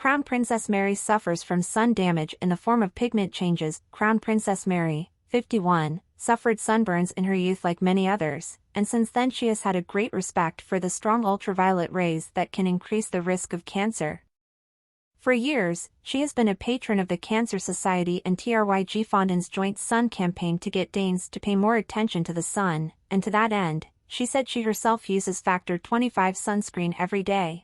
Crown Princess Mary suffers from sun damage in the form of pigment changes. Crown Princess Mary, 51, suffered sunburns in her youth like many others, and since then she has had a great respect for the strong ultraviolet rays that can increase the risk of cancer. For years, she has been a patron of the Cancer Society and TrygFonden's joint sun campaign to get Danes to pay more attention to the sun, and to that end, she said she herself uses factor 25 sunscreen every day.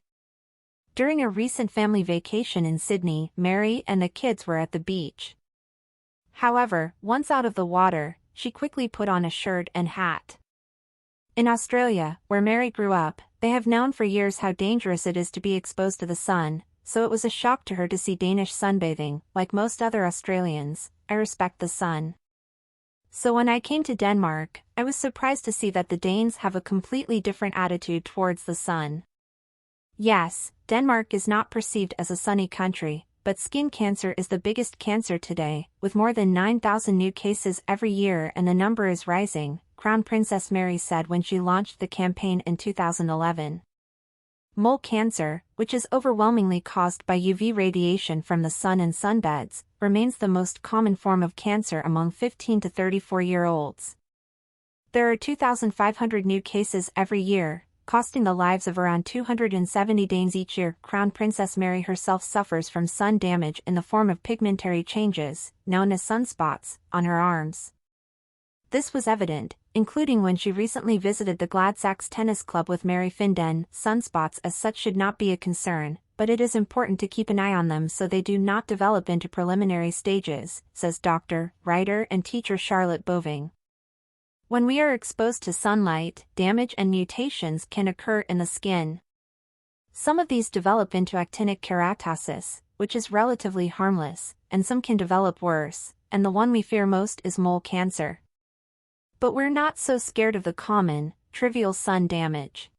During a recent family vacation in Sydney, Mary and the kids were at the beach. However, once out of the water, she quickly put on a shirt and hat. In Australia, where Mary grew up, they have known for years how dangerous it is to be exposed to the sun, so it was a shock to her to see Danish sunbathing. Like most other Australians, I respect the sun. So when I came to Denmark, I was surprised to see that the Danes have a completely different attitude towards the sun. Yes, Denmark is not perceived as a sunny country, but skin cancer is the biggest cancer today, with more than 9,000 new cases every year, and the number is rising, Crown Princess Mary said when she launched the campaign in 2011. Mole cancer, which is overwhelmingly caused by UV radiation from the sun and sunbeds, remains the most common form of cancer among 15 to 34-year-olds. There are 2,500 new cases every year, costing the lives of around 270 Danes each year. Crown Princess Mary herself suffers from sun damage in the form of pigmentary changes, known as sunspots, on her arms. This was evident, including when she recently visited the Gladsaxe Tennis Club with Mary Finden. Sunspots as such should not be a concern, but it is important to keep an eye on them so they do not develop into preliminary stages, says doctor, writer and teacher Charlotte Boving. When we are exposed to sunlight, damage and mutations can occur in the skin. Some of these develop into actinic keratosis, which is relatively harmless, and some can develop worse, and the one we fear most is mole cancer. But we're not so scared of the common, trivial sun damage.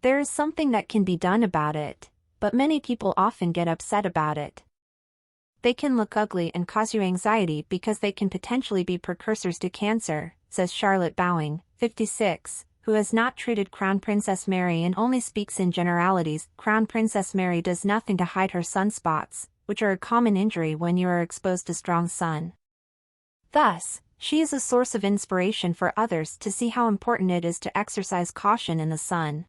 There is something that can be done about it, but many people often get upset about it. They can look ugly and cause you anxiety because they can potentially be precursors to cancer, says Charlotte Bowing, 56, who has not treated Crown Princess Mary and only speaks in generalities. Crown Princess Mary does nothing to hide her sunspots, which are a common injury when you are exposed to strong sun. Thus, she is a source of inspiration for others to see how important it is to exercise caution in the sun.